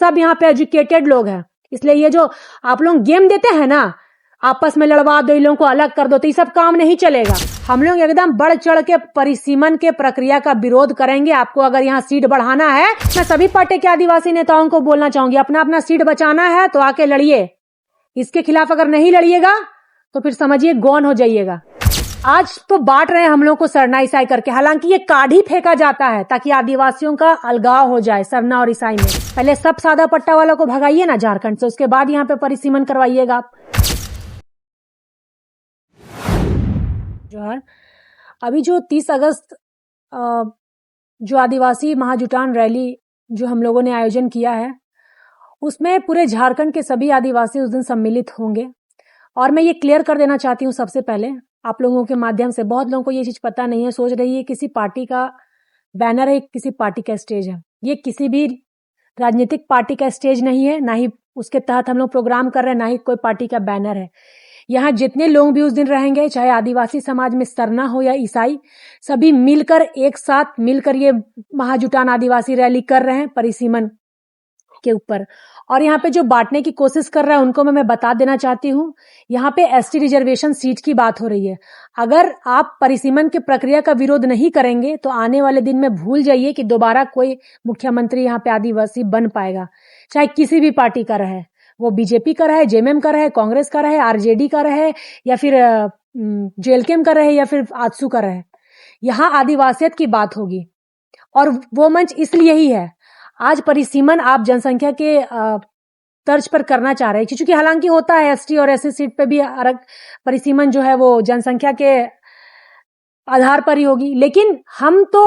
सब यहाँ पे एजुकेटेड लोग हैं। इसलिए ये जो आप लोग गेम देते हैं ना, आपस में लड़वा दो, इन लोगों को अलग कर दो, तो ये सब काम नहीं चलेगा। हम लोग एकदम बढ़ चढ़ के परिसीमन के प्रक्रिया का विरोध करेंगे। आपको अगर यहाँ सीट बढ़ाना है, मैं सभी पार्टी के आदिवासी नेताओं को बोलना चाहूंगी, अपना अपना सीट बचाना है तो आके लड़िए। इसके खिलाफ अगर नहीं लड़िएगा तो फिर समझिए गौन हो जाइएगा। आज तो बांट रहे हैं हम लोग को सरना ईसाई करके, हालांकि ये कार्ड ही फेंका जाता है ताकि आदिवासियों का अलगाव हो जाए सरना और ईसाई में। पहले सब सादा पट्टा वालों को भगाइए ना झारखंड से, उसके बाद यहाँ पे परिसीमन करवाइएगा आप। जोहर, अभी जो 30 अगस्त जो आदिवासी महाजुटान रैली जो हम लोगों ने आयोजन किया है, उसमें पूरे झारखंड के सभी आदिवासी उस दिन सम्मिलित होंगे। और मैं ये क्लियर कर देना चाहती हूँ सबसे पहले आप लोगों के माध्यम से, बहुत लोगों को ये चीज पता नहीं है, सोच रही है किसी पार्टी का बैनर है, किसी पार्टी का स्टेज है। ये किसी भी राजनीतिक पार्टी का स्टेज नहीं है, ना ही उसके तहत हम लोग प्रोग्राम कर रहे हैं, ना ही कोई पार्टी का बैनर है। यहाँ जितने लोग भी उस दिन रहेंगे, चाहे आदिवासी समाज में सरना हो या ईसाई, सभी मिलकर एक साथ मिलकर ये महाजुटान आदिवासी रैली कर रहे हैं परिसीमन के ऊपर। और यहाँ पे जो बांटने की कोशिश कर रहा है उनको मैं बता देना चाहती हूँ, यहाँ पे एसटी रिजर्वेशन सीट की बात हो रही है। अगर आप परिसीमन की प्रक्रिया का विरोध नहीं करेंगे तो आने वाले दिन में भूल जाइए कि दोबारा कोई मुख्यमंत्री यहाँ पे आदिवासी बन पाएगा, चाहे किसी भी पार्टी का रहे, वो बीजेपी का रहे, जेएमएम का रहे, कांग्रेस का रहे, आरजेडी का रहे, या फिर जेएलकेएम का रहे, या फिर आजसू का रहे। यहाँ आदिवासियत की बात होगी और वो मंच इसलिए ही है। आज परिसीमन आप जनसंख्या के तर्ज पर करना चाह रहे हैं, क्योंकि हालांकि होता है एसटी और एससी सीट पे भी परिसीमन जो है वो जनसंख्या के आधार पर ही होगी, लेकिन हम तो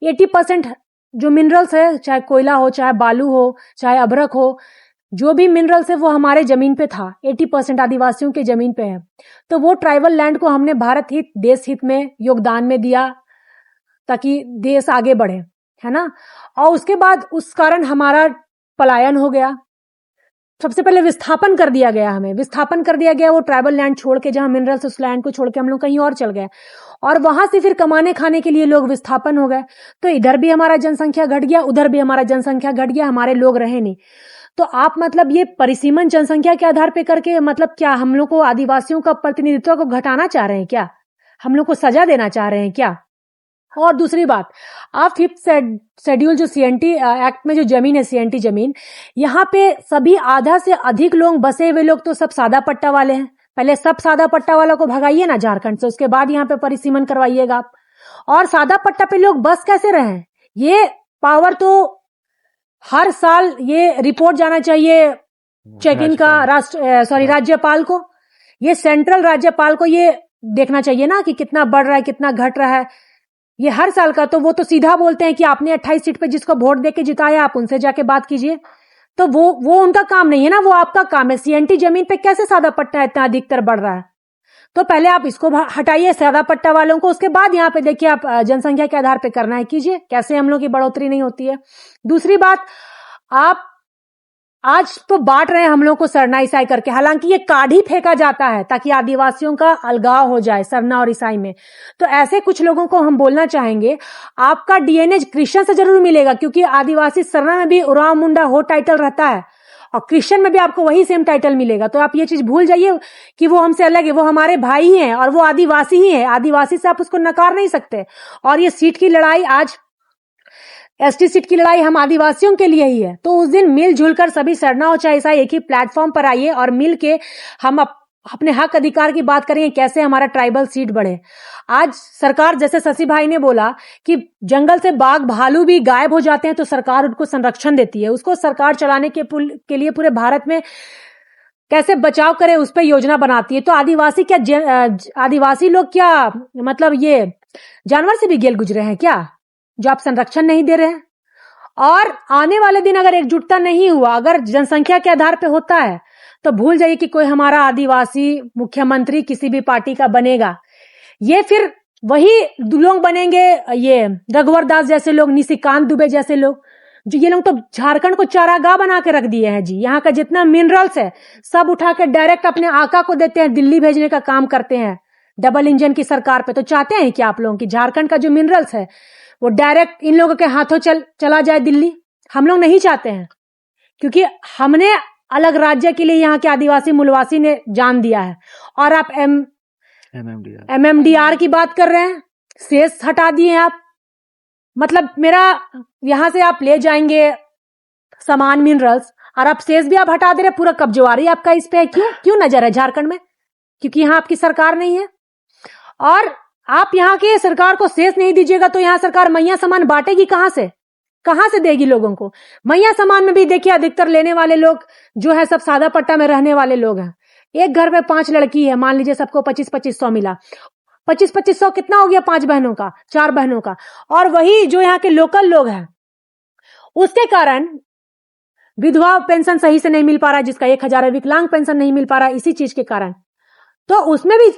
80% जो मिनरल्स है, चाहे कोयला हो, चाहे बालू हो, चाहे अभ्रक हो, जो भी मिनरल्स है वो हमारे जमीन पे था, 80% आदिवासियों के जमीन पे है। तो वो ट्राइबल लैंड को हमने भारत हित, देश हित में योगदान में दिया ताकि देश आगे बढ़े, है ना। और उसके बाद उस कारण हमारा पलायन हो गया। सबसे पहले विस्थापन कर दिया गया, हमें विस्थापन कर दिया गया, वो ट्राइबल लैंड छोड़ के, जहां मिनरल्स उस लैंड को छोड़ के हम लोग कहीं और चल गए, और वहां से फिर कमाने खाने के लिए लोग विस्थापन हो गए। तो इधर भी हमारा जनसंख्या घट गया, उधर भी हमारा जनसंख्या घट गया, हमारे लोग रहे नहीं। तो आप मतलब ये परिसीमन जनसंख्या के आधार पे करके मतलब क्या हम लोग को आदिवासियों का प्रतिनिधित्व को घटाना चाह रहे हैं क्या? हम लोग को सजा देना चाह रहे हैं क्या? और दूसरी बात, आप 5th शेड्यूल जो सीएनटी एक्ट में जो जमीन है, सीएनटी जमीन, यहाँ पे सभी आधा से अधिक लोग बसे हुए लोग तो सब सादा पट्टा वाले हैं। पहले सब सादा पट्टा वालों को भगाइए ना झारखंड से, उसके बाद यहाँ पे परिसीमन करवाइएगा आप। और सादा पट्टा पे लोग बस कैसे रहे? ये पावर तो हर साल ये रिपोर्ट जाना चाहिए चेक इन का राज्यपाल को, ये सेंट्रल राज्यपाल को ये देखना चाहिए ना कि कितना बढ़ रहा है, कितना घट रहा है, ये हर साल का। तो वो तो सीधा बोलते हैं कि आपने 28 सीट पे जिसको वोट देके जिताया आप उनसे जाके बात कीजिए। तो वो उनका काम नहीं है ना, वो आपका काम है। सीएनटी जमीन पे कैसे सादा पट्टा इतना अधिकतर बढ़ रहा है? तो पहले आप इसको हटाइए सादा पट्टा वालों को, उसके बाद यहाँ पे देखिए आप जनसंख्या के आधार पे करना है कीजिए, कैसे हम लोग की बढ़ोतरी नहीं होती है। दूसरी बात, आप आज तो बांट रहे हैं हम लोग को सरना ईसाई करके, हालांकि ये कार्ड ही फेंका जाता है ताकि आदिवासियों का अलगाव हो जाए सरना और ईसाई में। तो ऐसे कुछ लोगों को हम बोलना चाहेंगे, आपका डीएनए क्रिश्चियन से जरूर मिलेगा, क्योंकि आदिवासी सरना में भी उराव मुंडा हो टाइटल रहता है और क्रिश्चियन में भी आपको वही सेम टाइटल मिलेगा। तो आप ये चीज भूल जाइए कि वो हमसे अलग है, वो हमारे भाई ही हैं और वो आदिवासी ही है। आदिवासी से आप उसको नकार नहीं सकते। और ये सीट की लड़ाई, आज एसटी सीट की लड़ाई हम आदिवासियों के लिए ही है। तो उस दिन मिलजुल कर सभी सरना और चाहे ईसाई एक ही प्लेटफॉर्म पर आइए और मिल के हम अपने हक अधिकार की बात करेंगे, कैसे हमारा ट्राइबल सीट बढ़े। आज सरकार, जैसे शशि भाई ने बोला कि जंगल से बाघ भालू भी गायब हो जाते हैं तो सरकार उनको संरक्षण देती है, उसको सरकार चलाने के लिए पूरे भारत में कैसे बचाव करे उस पर योजना बनाती है। तो आदिवासी लोग क्या मतलब ये जानवर से भी गेल गुजरे हैं क्या, जो आप संरक्षण नहीं दे रहे हैं? और आने वाले दिन अगर एकजुटता नहीं हुआ, अगर जनसंख्या के आधार पे होता है, तो भूल जाइए कि कोई हमारा आदिवासी मुख्यमंत्री किसी भी पार्टी का बनेगा। ये फिर वही लोग बनेंगे, ये रघुवर दास जैसे लोग, निशिकांत दुबे जैसे लोग, जो ये लोग तो झारखंड को चारागाह बना के रख दिए हैं जी। यहाँ का जितना मिनरल्स है सब उठा के डायरेक्ट अपने आका को देते हैं, दिल्ली भेजने का काम करते हैं डबल इंजन की सरकार पे। तो चाहते हैं कि आप लोगों की झारखंड का जो मिनरल्स है वो डायरेक्ट इन लोगों के हाथों चला जाए दिल्ली? हम लोग नहीं चाहते हैं। क्योंकि हमने अलग राज्य के लिए यहाँ के आदिवासी मूलवासी ने जान दिया है। और आप MMDR की बात कर रहे हैं, सेस हटा दिए आप। मतलब मेरा यहाँ से आप ले जाएंगे सामान मिनरल्स और आप सेस भी आप हटा दे रहे, पूरा कब्जेवारी आपका इस पे। क्यों नजर है झारखंड में? क्योंकि यहाँ आपकी सरकार नहीं है। और आप यहाँ के सरकार को सेस नहीं दीजिएगा तो यहाँ सरकार मैया सामान बांटेगी कहां से देगी लोगों को? मैया सामान में भी देखिए अधिकतर लेने वाले लोग जो है सब सादा पट्टा में रहने वाले लोग हैं। एक घर में 5 लड़की है, मान लीजिए सबको 25-2500 मिला। 25-2500 कितना हो गया? 5 बहनों का, 4 बहनों का। और वही जो यहाँ के लोकल लोग हैं उसके कारण विधवा पेंशन सही से नहीं मिल पा रहा है, जिसका 1000 है, विकलांग पेंशन नहीं मिल पा रहा है इसी चीज के कारण। तो उसमें भी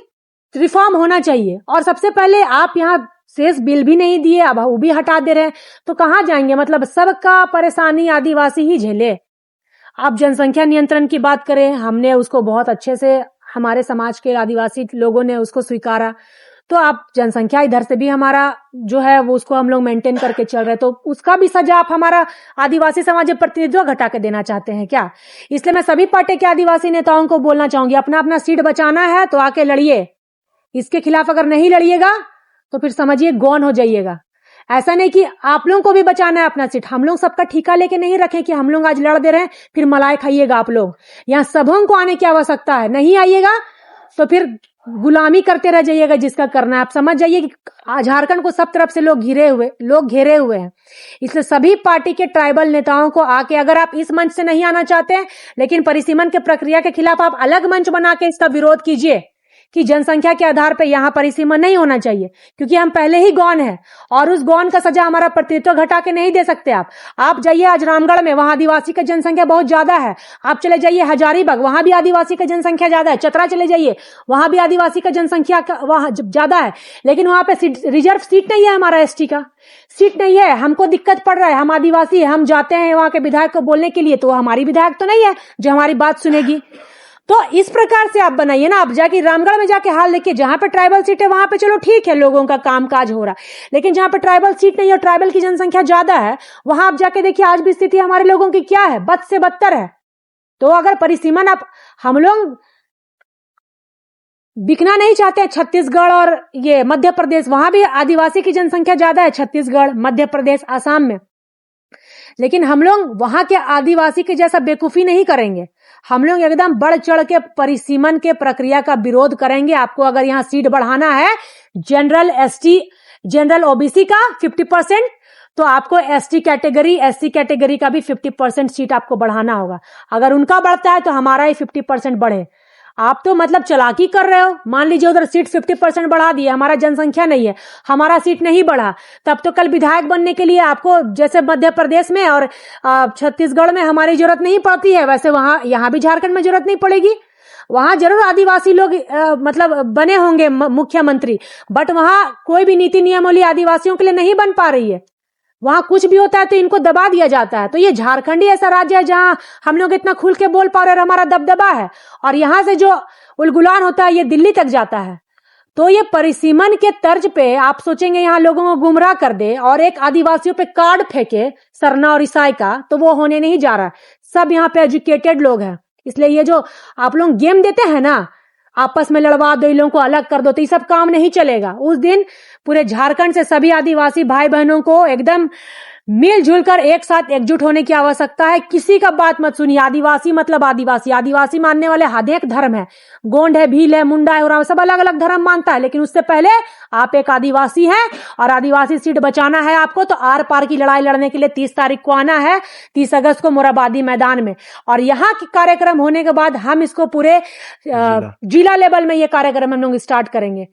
रिफॉर्म होना चाहिए। और सबसे पहले आप यहाँ शेष बिल भी नहीं दिए, अब वो भी हटा दे रहे हैं, तो कहां जाएंगे? मतलब सबका परेशानी आदिवासी ही झेले। आप जनसंख्या नियंत्रण की बात करें, हमने उसको बहुत अच्छे से, हमारे समाज के आदिवासी लोगों ने उसको स्वीकारा। तो आप जनसंख्या इधर से भी हमारा जो है वो उसको हम लोग मेंटेन करके चल रहे, तो उसका भी सजा आप हमारा आदिवासी समाज प्रतिनिधित्व घटा के देना चाहते हैं क्या? इसलिए मैं सभी पार्टी के आदिवासी नेताओं को बोलना चाहूंगी, अपना अपना सीट बचाना है तो आके लड़िए। इसके खिलाफ अगर नहीं लड़िएगा तो फिर समझिए गौन हो जाइएगा। ऐसा नहीं कि आप लोगों को भी बचाना है अपना सीट। हम लोग सबका ठिका लेके नहीं रखें कि हम लोग आज लड़ दे रहे हैं फिर मलाई खाइएगा आप लोग। यहाँ सबों को आने की आवश्यकता है, नहीं आइएगा तो फिर गुलामी करते रह जाइएगा जिसका करना है। आप समझ जाइए कि झारखंड को सब तरफ से लोग घेरे हुए हैं। इसलिए सभी पार्टी के ट्राइबल नेताओं को आके, अगर आप इस मंच से नहीं आना चाहते हैं लेकिन परिसीमन के प्रक्रिया के खिलाफ आप अलग मंच बना के इसका विरोध कीजिए कि जनसंख्या के आधार पर यहां परिसीमन नहीं होना चाहिए, क्योंकि हम पहले ही गौन है और उस गौन का सजा हमारा प्रतिनिधित्व घटा के नहीं दे सकते। आप जाइए आज रामगढ़ में, वहां आदिवासी की जनसंख्या बहुत ज्यादा है। आप चले जाइए हजारीबाग, वहां भी आदिवासी की जनसंख्या ज्यादा है। चतरा चले जाइए, वहां भी आदिवासी का जनसंख्या वहां ज्यादा है, लेकिन वहां पे रिजर्व सीट नहीं है, हमारा ST का सीट नहीं है। हमको दिक्कत पड़ रहा है, हम आदिवासी है, हम जाते हैं वहां के विधायक को बोलने के लिए, तो हमारी विधायक तो नहीं है जो हमारी बात सुनेगी। तो इस प्रकार से आप बनाइए ना। आप जाके रामगढ़ में जाके हाल देखिए, जहां पे ट्राइबल सीट है वहां पे चलो ठीक है, लोगों का कामकाज हो रहा है, लेकिन जहां पे ट्राइबल सीट नहीं है और ट्राइबल की जनसंख्या ज्यादा है, वहां आप जाके देखिए आज भी स्थिति हमारे लोगों की क्या है, बद से बदतर है। तो अगर परिसीमन हम लोग बिकना नहीं चाहते, छत्तीसगढ़ और ये मध्य प्रदेश, वहां भी आदिवासी की जनसंख्या ज्यादा है, छत्तीसगढ़, मध्य प्रदेश, आसाम में, लेकिन हम लोग वहां के आदिवासी के जैसा बेवकूफी नहीं करेंगे। हम लोग एकदम बढ़ चढ़ के परिसीमन के प्रक्रिया का विरोध करेंगे। आपको अगर यहाँ सीट बढ़ाना है जनरल ST, जनरल OBC का 50%, तो आपको ST कैटेगरी, SC कैटेगरी का भी 50% सीट आपको बढ़ाना होगा। अगर उनका बढ़ता है तो हमारा ही 50% बढ़े। आप तो मतलब चालाकी कर रहे हो। मान लीजिए उधर सीट 50% बढ़ा दिए, हमारा जनसंख्या नहीं है, हमारा सीट नहीं बढ़ा, तब तो कल विधायक बनने के लिए आपको जैसे मध्य प्रदेश में और छत्तीसगढ़ में हमारी जरूरत नहीं पड़ती है, वैसे वहां यहाँ भी झारखंड में जरूरत नहीं पड़ेगी। वहां जरूर आदिवासी लोग मतलब बने होंगे मुख्यमंत्री, बट वहां कोई भी नीति नियमावली आदिवासियों के लिए नहीं बन पा रही है। वहां कुछ भी होता है तो इनको दबा दिया जाता है। तो ये झारखंड ही ऐसा राज्य है जहां हम लोग इतना खुल के बोल पा रहे हैं, हमारा दबदबा है, और यहां से जो उलगुलान होता है ये दिल्ली तक जाता है। तो ये परिसीमन के तर्ज पे आप सोचेंगे यहाँ लोगों को गुमराह कर दे और एक आदिवासियों पे कार्ड फेंके सरना और ईसाई का, तो वो होने नहीं जा रहा है। सब यहाँ पे एजुकेटेड लोग हैं। इसलिए ये जो आप लोग गेम देते हैं ना, आपस में लड़वा दो, इन लोगों को अलग कर दो, तो ये सब काम नहीं चलेगा। उस दिन पूरे झारखंड से सभी आदिवासी भाई बहनों को एकदम मिलजुल कर एक साथ एकजुट होने की आवश्यकता है। किसी का बात मत सुनिए। आदिवासी मतलब आदिवासी, आदिवासी मानने वाले अनेक धर्म है, गोंड है, भील है, मुंडा है, और सब अलग अलग धर्म मानता है, लेकिन उससे पहले आप एक आदिवासी हैं और आदिवासी सीट बचाना है आपको, तो आर पार की लड़ाई लड़ने के लिए 30 तारीख को आना है, 30 अगस्त को मोराबादी मैदान में। और यहाँ के कार्यक्रम होने के बाद हम इसको पूरे जिला लेवल में ये कार्यक्रम हम लोग स्टार्ट करेंगे।